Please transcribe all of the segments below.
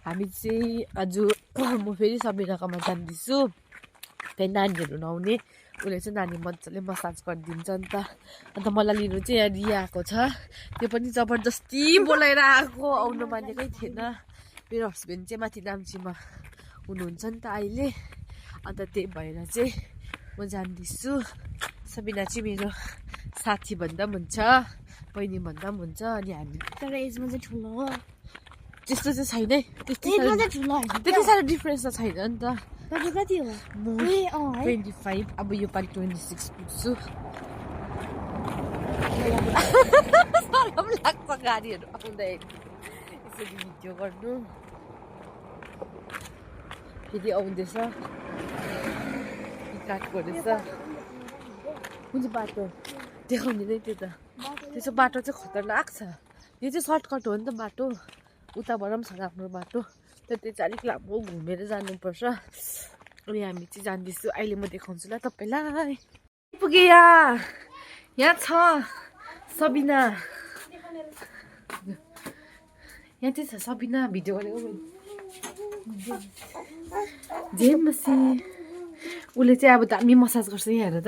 हामी चाहिँ आज म फेरि सबिनाकोमा जाँदैछु त्यही नानीहरू नआउने उसले चाहिँ नानी मजाले मसाज गरिदिन्छ नि त अन्त मलाई लिनु चाहिँ यहाँ रिया आएको छ त्यो पनि जबरजस्ती बोलाएर आएको आउनु मानेकै थिएन मेरो हस्बेन्ड चाहिँ माथि नाम्चीमा हुनुहुन्छ नि त अहिले अन्त त्यही भएर चाहिँ म जान्दैछु सबिना चाहिँ मेरो साथी भन्दा पनि हुन्छ बहिनी भन्दा पनि हुन्छ अनि हामी तर एजमा चाहिँ ठुलो हो त्यस्तो चाहिँ छैन एजमा चाहिँ ठुलो होइन त्यति साह्रो डिफ्रेन्स त छैन नि त तपाईँ कति हो म 25 अब यो पालि 26 पुग्छु सरम लाग्छ गाडीहरू आउँदाखेरि यसरी भिडियो गर्नु फेरि आउँदैछ काटको रहेछ कुन चाहिँ बाटो देखाउने नै त्यो त त्यसो बाटो चाहिँ खतरनाक छ यो चाहिँ सर्टकट हो नि त बाटो उताबाट पनि छ आफ्नो बाटो तर त्यो चाहिँ अलिक लामो घुमेर जानुपर्छ अनि हामी चाहिँ जाँदैछु अहिले म देखाउँछु ल तपाईँलाई पुगे यहाँ छ सबिना यहाँ चाहिँ छ सबिना भिडियो गरेको जे मसी उसले चाहिँ अब दामी मसाज गर्छ यहाँ हेर त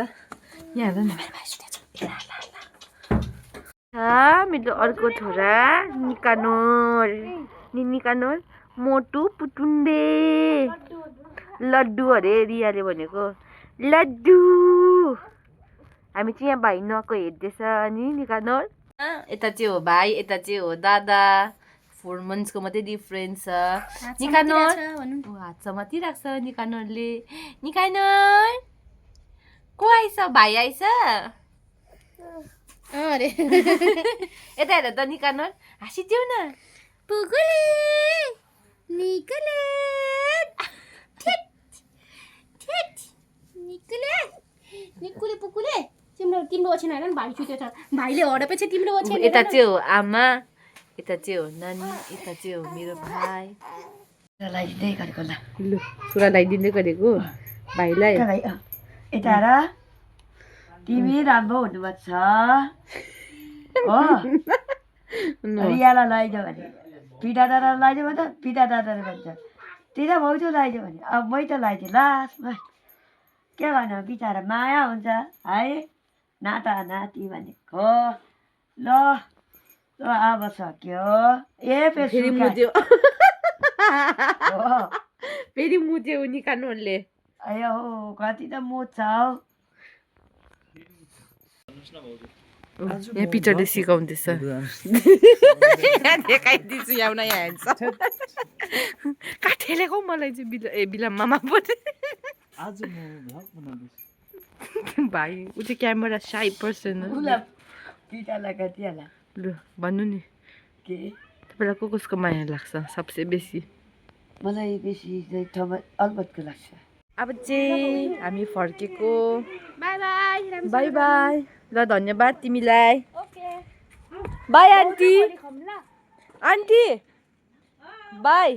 यहाँ हेर न मेरो अर्को छोरा निकानोर निकानोर मोटु पुटुन्डे लड्डु अरे रियाले भनेको लड्डु हामी चाहिँ यहाँ भाइ नुहाएको हेर्दैछ नि निकानोर यता चाहिँ हो भाइ यता चाहिँ हो दादा 4 मन्थ्सको मात्रै डिफ्रेन्स छ निकानोर हात समातिरहेको छ निकानोरले निकानोर को आइस भाइ आइस अरे यता हेर त निकानोर हाँसिदेऊ न पुगुले निकले निकले निकुले पुकुले तिम्रो ओछेन हैन भाइ छुट्यो छ भाइले हडपेछ तिम्रो ओछेन यता चाहिँ हो आमा यता चाहिँ हो नानी यता चाहिँ हो मेरो भाइ लगाइदिँदै गरेको ल लु छोरा लगाइदिँदै गरेको भाइलाई यता र तिमी राम्रो हुनुपर्छ हो रियालाई लैजाऊ भने पिता दादालाई लैजाऊ भने पिता दादाले भन्छ तिरा भाउजू लैजाऊ भने अब मै त लैजाऊ लास्टमा के भन्नु बिचरा माया हुन्छ है नाता नाति भनेको ल ल अब सक्यो ए फेरि मुद्यो फेरि मुद्यो निकाल्नुले अयो कति त मुद्छ हौ यहाँ पिटरले सिकाउँदैछ देखाइदिन्छु यहाँ हेर्छ काठेलेको मलाई चाहिँ बिलम मामा पनि भाइ ऊ चाहिँ क्यामेरा साई पर्सन पिटालाई कति होला लु भन्नु नि के तपाईँलाई कसको माया लाग्छ सबसे बेसी मलाई बेसी चाहिँ अलबतको लाग्छ अब चाहिँ हामी फर्केको बाई बाई बाई बाई ल धन्यवाद तिमीलाई बाई आन्टी आन्टी बाई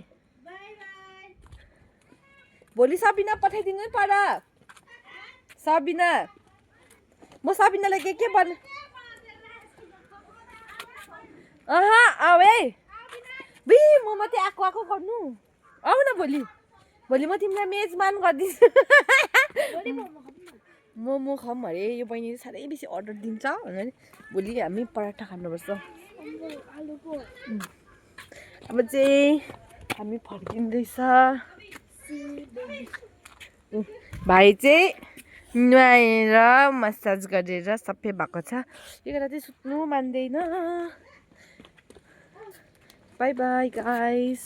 भोलि सबिना पठाइदिनु है पर सबिना म सबिनालाई के बन आऊ है बि म मात्रै आएको गर्नु आऊ न भोलि भोलि म तिमीलाई मेजमान गरिदिन्छु मोमो खाऊँ अरे यो बहिनीले साह्रै बेसी अर्डर दिन्छ भने भोलि हामी पराठा खानुपर्छ अब चाहिँ हामी फर्किँदैछ भाइ चाहिँ नुहाएर मसाज गरेर सबै भएको छ यो बेला चाहिँ सुत्नु मान्दैन बाई बाई गाइस